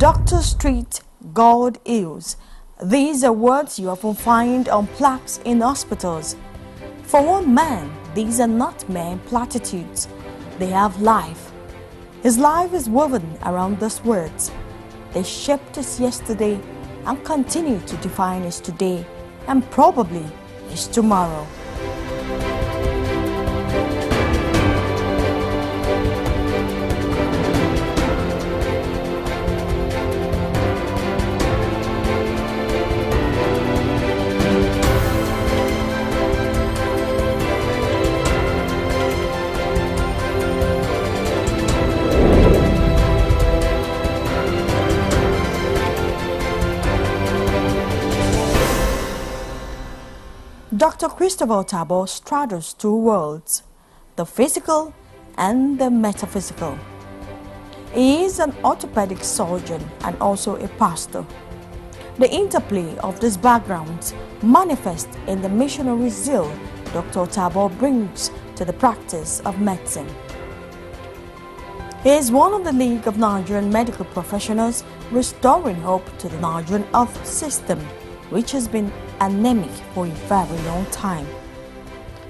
Doctors treat, God heals. These are words you often find on plaques in hospitals. For one man, these are not mere platitudes. They have life. His life is woven around those words. They shaped his yesterday and continue to define his today and probably his tomorrow. Dr. Christopher Otabor straddles two worlds, the physical and the metaphysical. He is an orthopedic surgeon and also a pastor. The interplay of these backgrounds manifests in the missionary zeal Dr. Otabor brings to the practice of medicine. He is one of the League of Nigerian Medical Professionals restoring hope to the Nigerian health system, which has been anemic for a very long time.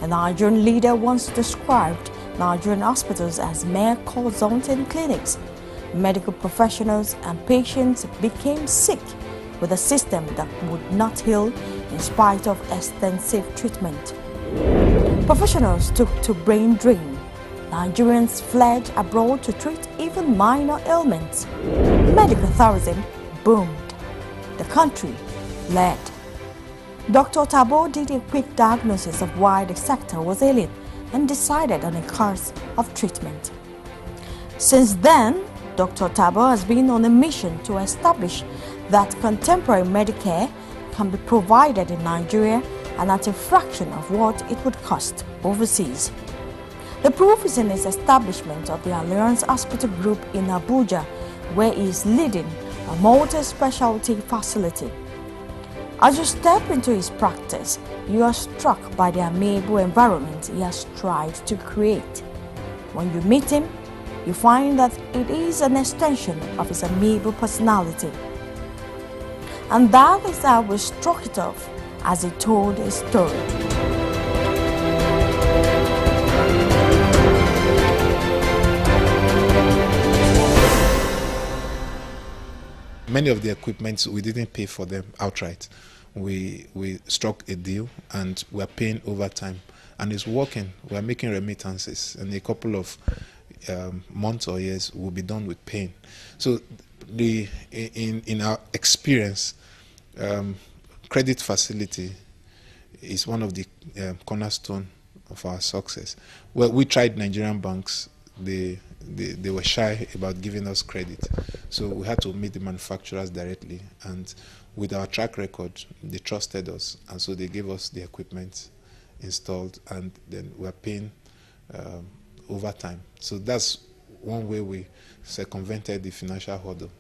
A Nigerian leader once described Nigerian hospitals as mere consulting clinics. Medical professionals and patients became sick with a system that would not heal in spite of extensive treatment. Professionals took to brain drain. Nigerians fled abroad to treat even minor ailments. Medical tourism boomed. The country led. Dr. Otabor did a quick diagnosis of why the sector was ailing and decided on a course of treatment. Since then, Dr. Otabor has been on a mission to establish that contemporary Medicare can be provided in Nigeria and at a fraction of what it would cost overseas. The proof is in his establishment of the Alliance Hospital Group in Abuja, where he is leading a multi-specialty facility. As you step into his practice, you are struck by the amiable environment he has tried to create. When you meet him, you find that it is an extension of his amiable personality. And that is how we struck it off as he told his story. Many of the equipment, we didn't pay for them outright. We struck a deal and we're paying over time. And it's working. We're making remittances. In a couple of months or years, we'll be done with paying. So in our experience, credit facility is one of the cornerstone of our success. Well, we tried Nigerian banks. They were shy about giving us credit. So we had to meet the manufacturers directly. And with our track record, they trusted us. And so they gave us the equipment installed. And then we're paying over time. So that's one way we circumvented the financial hurdle.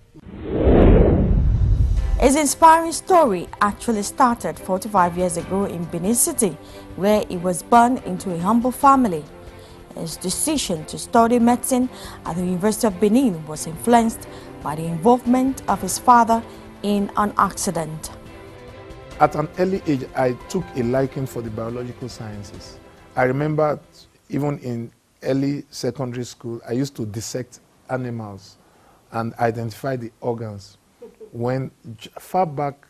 His inspiring story actually started 45 years ago in Benin City, where he was born into a humble family. His decision to study medicine at the University of Benin was influenced by the involvement of his father in an accident. At an early age, I took a liking for the biological sciences. I remember even in early secondary school, I used to dissect animals and identify the organs. When far back,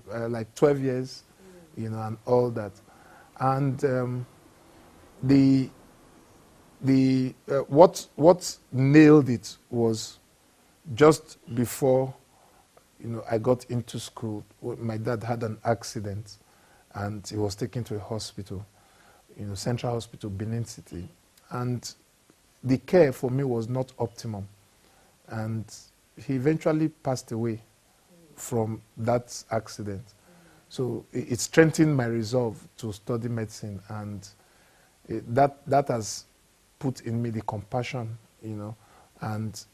like 12 years, and all that. And what nailed it was just before I got into school. My dad had an accident and he was taken to a hospital, Central Hospital, Benin City, and the care for me was not optimum, and he eventually passed away from that accident. So it strengthened my resolve to study medicine, and that has put in me the compassion, and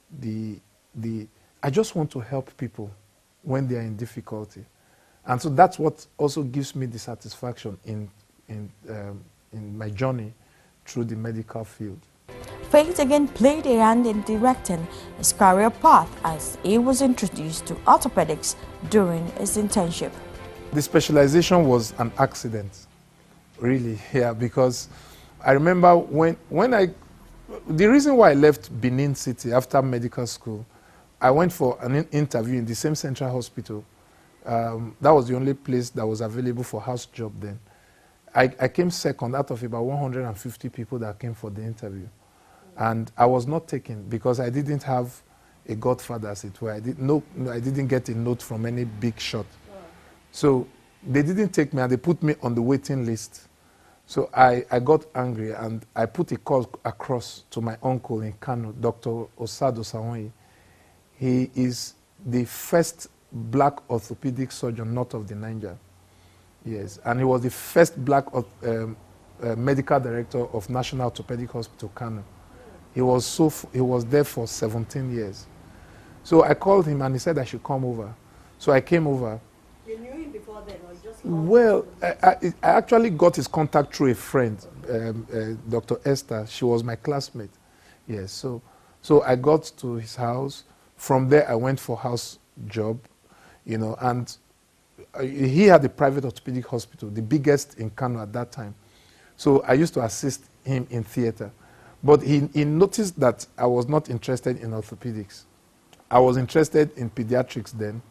I just want to help people when they are in difficulty. And so that's what also gives me the satisfaction in my journey through the medical field. faith again played a hand in directing his career path as he was introduced to orthopedics during his internship. The specialization was an accident, really, yeah, because I remember the reason why I left Benin City after medical school, I went for an interview in the same central hospital. That was the only place that was available for house job then. I came second out of about 150 people that came for the interview. And I was not taken because I didn't have a godfather, as it were. I didn't get a note from any big shot. So they didn't take me and they put me on the waiting list. So I got angry and I put a call across to my uncle in Kano, Dr. Osador. He is the first black orthopedic surgeon north of the Niger. Yes, and he was the first black medical director of National Orthopedic Hospital, Kano. He was there for 17 years. So I called him and he said I should come over. So I came over. You knew him before then, or just? Well, I actually got his contact through a friend, Dr. Esther. She was my classmate. Yes, so I got to his house. From there, I went for house job, you know, and he had a private orthopedic hospital, the biggest in Kano at that time. So I used to assist him in theater. But he noticed that I was not interested in orthopedics. I was interested in pediatrics then.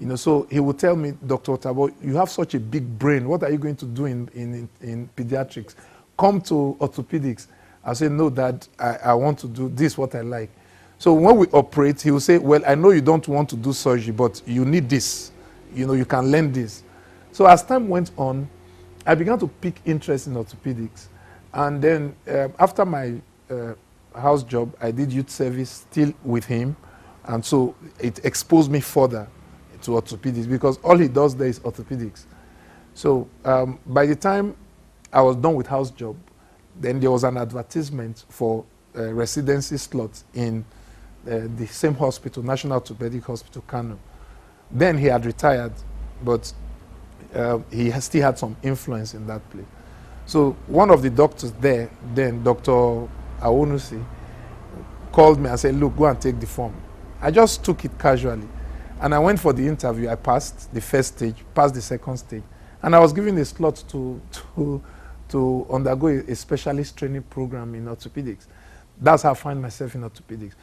You know, so he would tell me, Dr. Otabor, you have such a big brain. What are you going to do in pediatrics? Come to orthopedics. I said, no, Dad, I want to do this, what I like. So when we operate, he will say, well, I know you don't want to do surgery, but you need this. You know, you can learn this. So as time went on, I began to pick interest in orthopedics. And then after my house job, I did youth service still with him. And so it exposed me further to orthopedics because all he does there is orthopedics. So by the time I was done with house job, then there was an advertisement for residency slots in the same hospital, National Orthopedic Hospital, Kano. Then he had retired, but he still had some influence in that place. So one of the doctors there, then Dr. Awonusi, called me and said, look, go and take the form. I just took it casually. And I went for the interview. I passed the first stage, passed the second stage. And I was given a slot to undergo a specialist training program in orthopedics. That's how I find myself in orthopedics.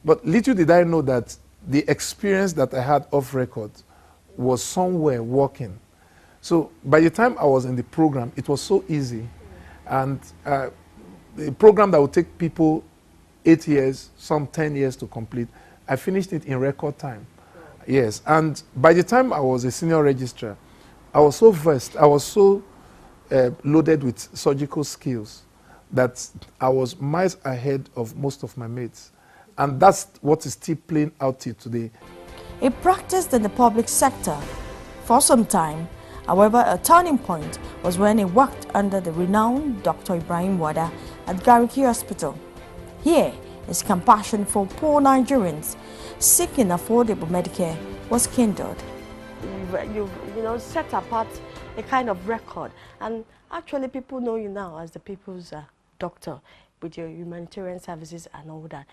But little did I know that the experience that I had off record was somewhere working. So by the time I was in the program, it was so easy. And a program that would take people 8 years, some 10 years to complete, I finished it in record time. Yes, and by the time I was a senior registrar, I was so versed, I was so loaded with surgical skills that I was miles ahead of most of my mates. And that's what is still playing out till today. He practiced in the public sector for some time. However, a turning point was when he worked under the renowned Dr. Ibrahim Wada at Gariki Hospital. Here, his compassion for poor Nigerians seeking affordable Medicare was kindled. You know, set apart a kind of record, and actually people know you now as the people's doctor with your humanitarian services and all that.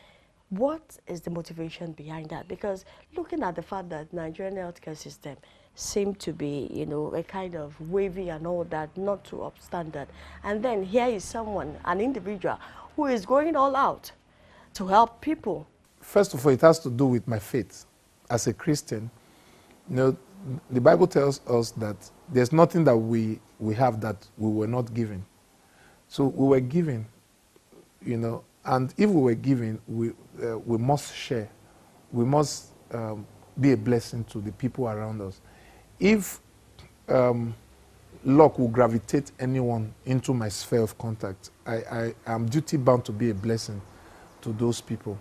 What is the motivation behind that? Because looking at the fact that Nigerian healthcare system seemed to be, you know, a kind of wavy and all that, not too up standard, and then here is someone, an individual, who is going all out to help people. First of all, it has to do with my faith. As a Christian, you know, the Bible tells us that there's nothing that we have that we were not given. So we were given, you know, and if we were given, we must share. We must be a blessing to the people around us. If luck will gravitate anyone into my sphere of contact, I am duty bound to be a blessing to those people.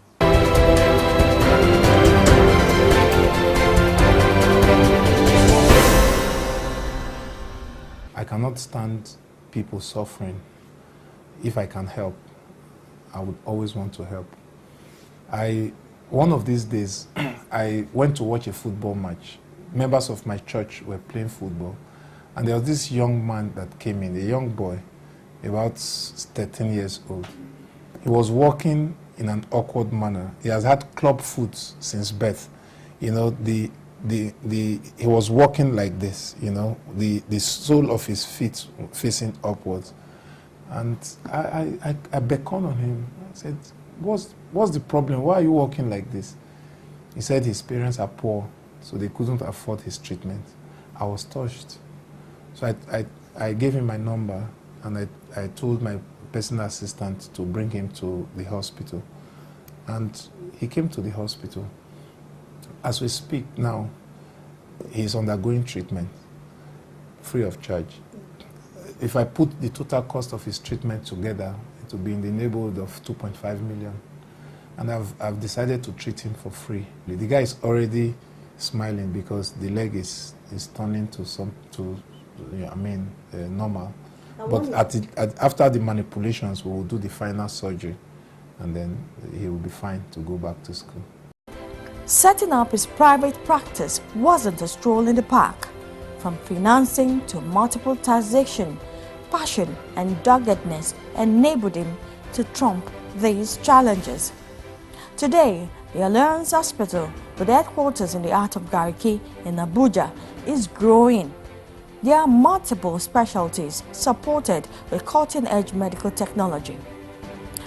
I cannot stand people suffering. If I can help, I would always want to help. One of these days, I went to watch a football match. Members of my church were playing football, and there was this young man that came in, a young boy, about 13 years old. He was walking in an awkward manner. He has had club foot since birth. You know, he was walking like this, you know, the sole of his feet facing upwards. And I beckoned on him. I said, what's the problem? Why are you walking like this? He said his parents are poor, so they couldn't afford his treatment. I was touched. So I gave him my number, and I told my personal assistant to bring him to the hospital. And he came to the hospital. As we speak now, he's undergoing treatment, free of charge. If I put the total cost of his treatment together, it will be in the neighborhood of 2.5 million. And I've decided to treat him for free. The guy is already smiling because the leg is turning to normal. But after the manipulations, we will do the final surgery, and then he will be fine to go back to school. Setting up his private practice wasn't a stroll in the park. From financing to multiple taxation, passion and doggedness enabled him to trump these challenges. Today, the Alliance Hospital, with headquarters in the heart of Gariki in Abuja, is growing. There are multiple specialties supported with cutting-edge medical technology.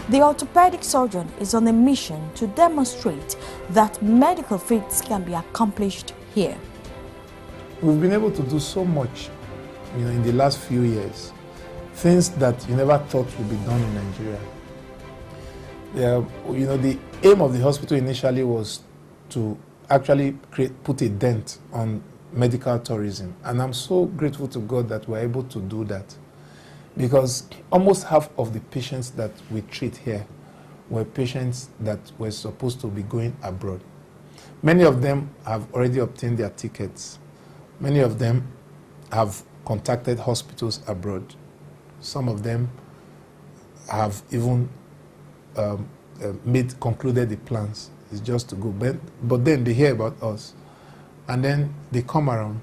The orthopedic surgeon is on a mission to demonstrate that medical feats can be accomplished here. We've been able to do so much, you know, in the last few years, things that you never thought would be done in Nigeria. You know, the aim of the hospital initially was to actually put a dent on medical tourism, and I'm so grateful to God that we're able to do that, because almost half of the patients that we treat here were patients that were supposed to be going abroad. Many of them have already obtained their tickets. Many of them have contacted hospitals abroad. Some of them have even concluded the plans. It's just to go. But then they hear about us, and then they come around.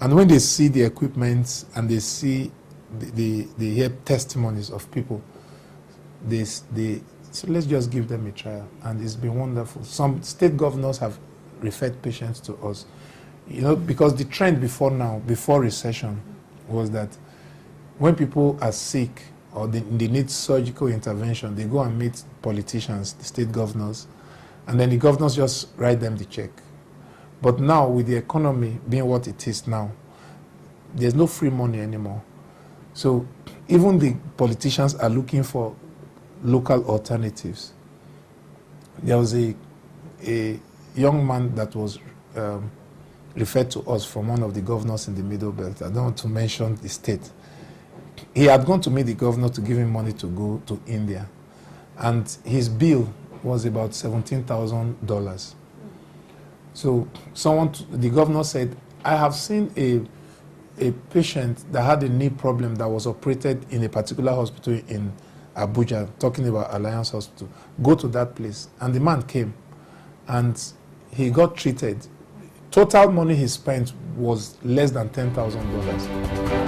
And when they see the equipment and they see they hear testimonies of people, they so let's just give them a trial. And it's been wonderful. Some state governors have referred patients to us. You know, because the trend before recession, was that when people are sick or they need surgical intervention, they go and meet politicians, the state governors, and then the governors just write them the check. But now, with the economy being what it is now, there's no free money anymore. So even the politicians are looking for local alternatives. There was a young man that was referred to us from one of the governors in the Middle Belt. I don't want to mention the state. He had gone to meet the governor to give him money to go to India, and his bill was about $17,000. So the governor said, I have seen a patient that had a knee problem that was operated in a particular hospital in Abuja, talking about Alliance Hospital. Go to that place. And the man came, and he got treated. Total money he spent was less than $10,000.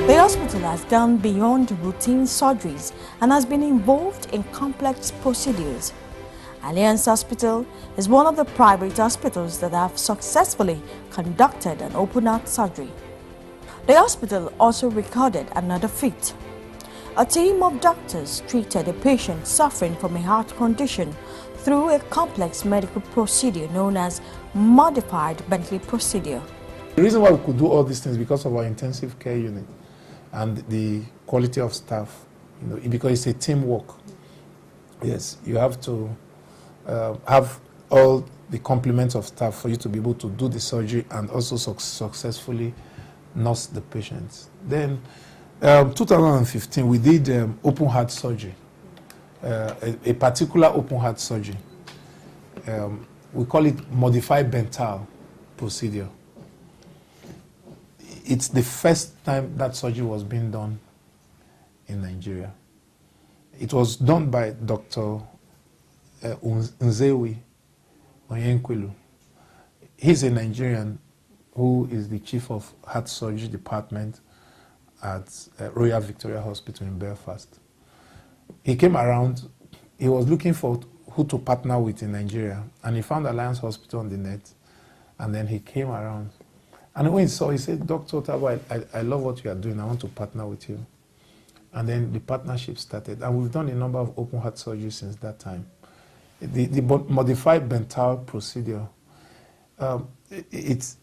The hospital has gone beyond routine surgeries and has been involved in complex procedures. Alliance Hospital is one of the private hospitals that have successfully conducted an open heart surgery. The hospital also recorded another feat. A team of doctors treated a patient suffering from a heart condition through a complex medical procedure known as modified Bentley procedure. The reason why we could do all these things is because of our intensive care unit and the quality of staff, you know, because it's a teamwork. Yes, you have to have all the complements of staff for you to be able to do the surgery and also successfully nurse the patients. Then, 2015, we did open heart surgery, a particular open heart surgery. We call it modified Bentley procedure. It's the first time that surgery was being done in Nigeria. It was done by Dr. Nzewi Onyenkwelu. He's a Nigerian who is the chief of heart surgery department at Royal Victoria Hospital in Belfast. He came around, he was looking for who to partner with in Nigeria, and he found Alliance Hospital on the net, and then he came around. And when he saw, he said, Dr. Otabor, I love what you are doing, I want to partner with you. And then the partnership started, and we've done a number of open heart surgeries since that time. The modified Bentall procedure, it's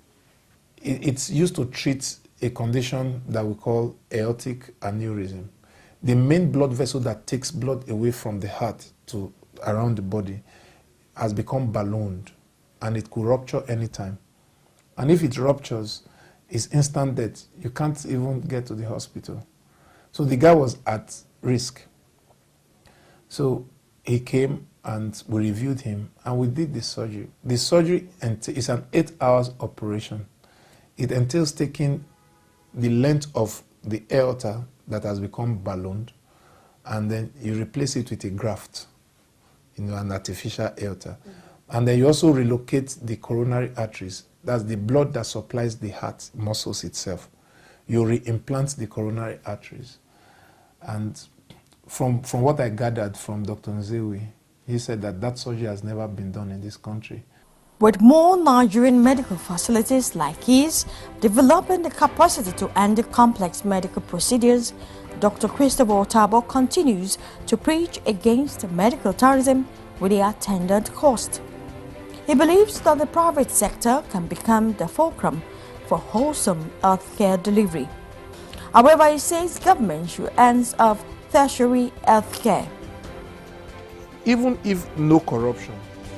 used to treat a condition that we call aortic aneurysm. The main blood vessel that takes blood away from the heart to around the body has become ballooned, and it could rupture anytime. And if it ruptures, it's instant death. You can't even get to the hospital. So the guy was at risk. So he came and we reviewed him and we did the surgery. The surgery is an 8-hour operation. It entails taking the length of the aorta that has become ballooned, and then you replace it with a graft, an artificial aorta. And then you also relocate the coronary arteries. That's the blood that supplies the heart muscles itself. You reimplant the coronary arteries. And from what I gathered from Dr. Nzewi, he said that surgery has never been done in this country. With more Nigerian medical facilities like his developing the capacity to handle complex medical procedures, Dr. Christopher Otabor continues to preach against medical tourism with the attendant cost. He believes that the private sector can become the fulcrum for wholesome healthcare delivery. However, he says government should hands off tertiary healthcare. Even if no corruption,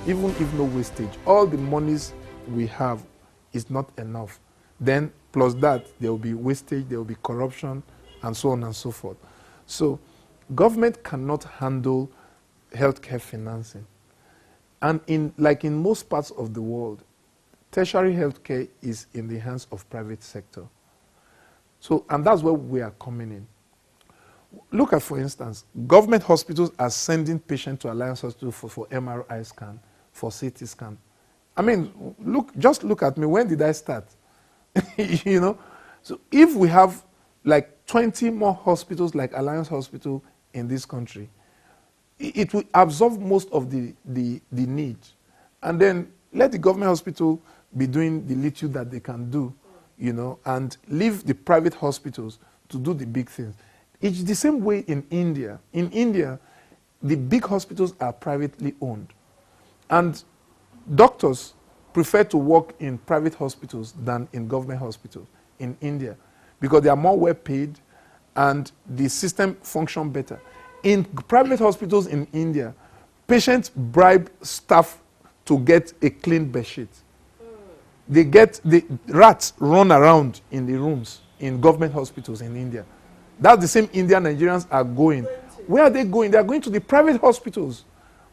even if no wastage, all the monies we have is not enough. Then, plus that, there will be wastage, there will be corruption, and so on and so forth. So, government cannot handle healthcare financing. And like in most parts of the world, tertiary healthcare is in the hands of private sector. So, and that's where we are coming in. Look at, for instance, government hospitals are sending patients to Alliance Hospital for MRI scan, for CT scan. I mean, just look at me. When did I start? You know? So if we have like 20 more hospitals like Alliance Hospital in this country, it will absorb most of the need. And then let the government hospital be doing the little that they can do, and leave the private hospitals to do the big things. It's the same way in India. In India, the big hospitals are privately owned. And doctors prefer to work in private hospitals than in government hospitals in India because they are more well paid and the system functions better. In private hospitals in India, patients bribe staff to get a clean bedsheet. They get the rats run around in the rooms in government hospitals in India. That's the same India Nigerians are going. Where are they going? They are going to the private hospitals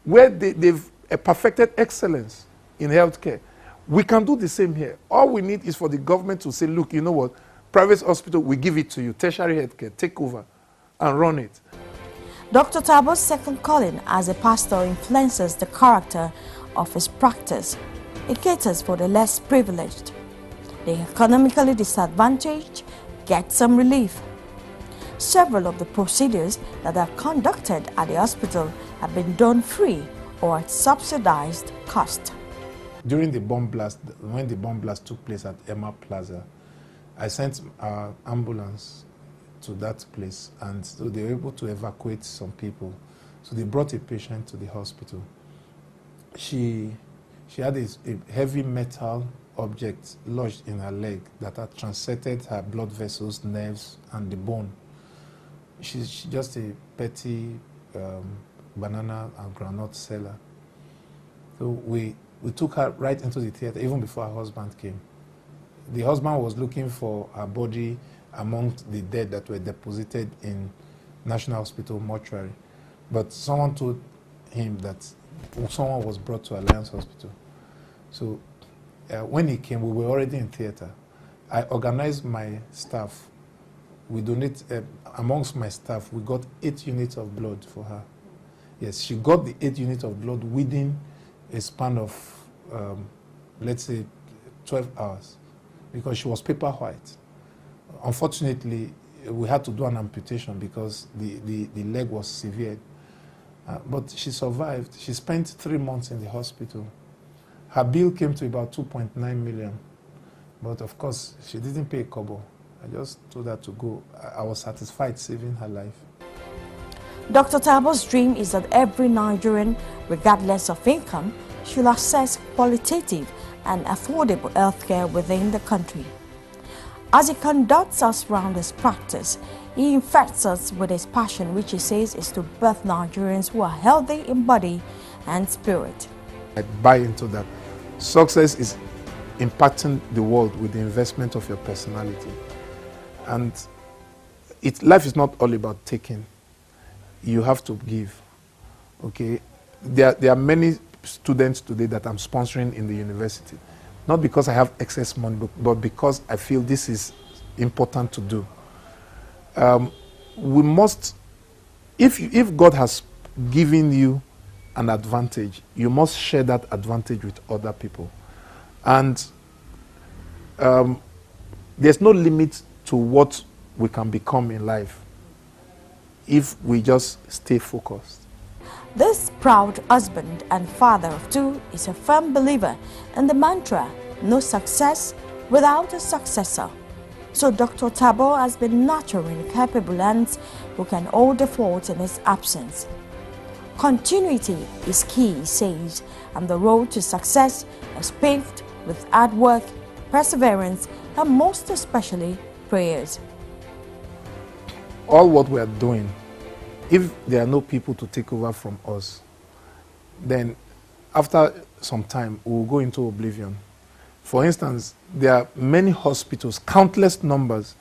where they've perfected excellence in healthcare. We can do the same here. All we need is for the government to say, look, you know what? Private hospital, we give it to you. Tertiary healthcare, take over and run it. Dr. Tabor's second calling as a pastor influences the character of his practice. It caters for the less privileged. The economically disadvantaged get some relief. Several of the procedures that are conducted at the hospital have been done free or at subsidized cost. During the bomb blast, when the bomb blast took place at Emma Plaza, I sent our ambulance to that place, and so they were able to evacuate some people. So they brought a patient to the hospital. She had a heavy metal object lodged in her leg that had transected her blood vessels, nerves, and the bone. She's just a petty banana and groundnut seller. So we took her right into the theater even before her husband came. The husband was looking for her body amongst the dead that were deposited in National Hospital mortuary. But someone told him that someone was brought to Alliance Hospital. So when he came, we were already in theater. I organized my staff we donate, amongst my staff, we got 8 units of blood for her. Yes, she got the 8 units of blood within a span of, let's say, 12 hours, because she was paper white. Unfortunately, we had to do an amputation because the leg was severed. But she survived. She spent 3 months in the hospital. Her bill came to about 2.9 million. But of course, she didn't pay a kobo. I just told her to go. I was satisfied saving her life. Dr. Otabor's dream is that every Nigerian, regardless of income, should access qualitative and affordable healthcare within the country. As he conducts us round his practice, he infects us with his passion, which he says is to birth Nigerians who are healthy in body and spirit. I buy into that. Success is impacting the world with the investment of your personality. And life is not all about taking. You have to give. Okay? There are many students today that I'm sponsoring in the university. Not because I have excess money, but because I feel this is important to do. We must, if God has given you an advantage, you must share that advantage with other people. And there's no limit to what we can become in life if we just stay focused. This proud husband and father of 2 is a firm believer in the mantra, no success without a successor. So Dr. Otabor has been nurturing capable hands who can hold the fort in his absence. Continuity is key, he says, and the road to success is paved with hard work, perseverance, and most especially prayers. All what we are doing, if there are no people to take over from us, then after some time we will go into oblivion. For instance, there are many hospitals, countless numbers,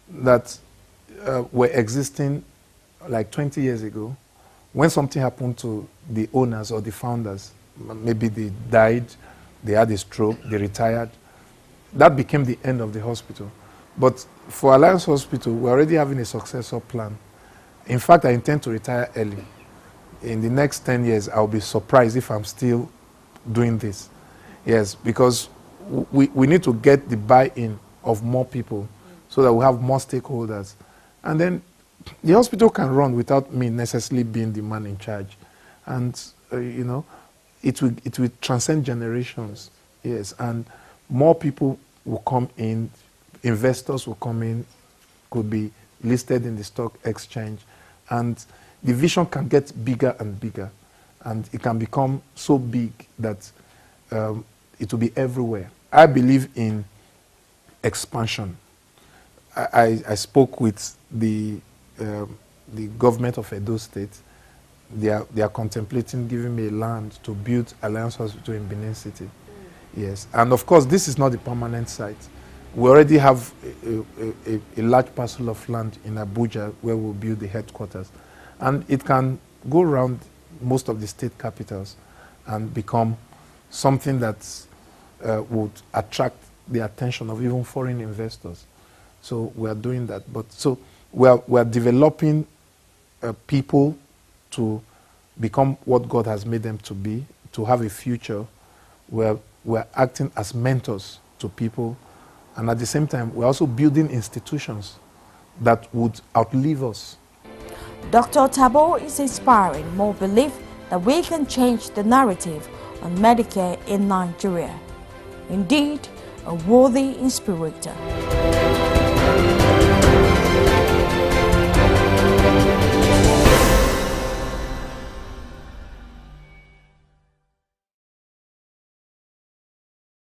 that were existing like 20 years ago. When something happened to the owners or the founders, maybe they died, they had a stroke, they retired, that became the end of the hospital. But for Alliance Hospital, we're already having a successor plan. In fact, I intend to retire early. In the next 10 years, I'll be surprised if I'm still doing this. Yes, because we need to get the buy-in of more people so that we have more stakeholders. And then the hospital can run without me necessarily being the man in charge. And, you know, it will transcend generations. Yes, and more people will come in, investors will come in, could be listed in the stock exchange. And the vision can get bigger and bigger. And it can become so big that it will be everywhere. I believe in expansion. I spoke with the government of Edo State. They are contemplating giving me land to build Alliance Hospital in Benin City. Yes, and of course this is not the permanent site. We already have a large parcel of land in Abuja where we'll build the headquarters. And it can go around most of the state capitals and become something that would attract the attention of even foreign investors. So we are doing that. But so we are developing people to become what God has made them to be, to have a future where we're acting as mentors to people. And at the same time, we're also building institutions that would outlive us. Dr. Otabor is inspiring more belief that we can change the narrative on Medicare in Nigeria. Indeed, a worthy inspirator.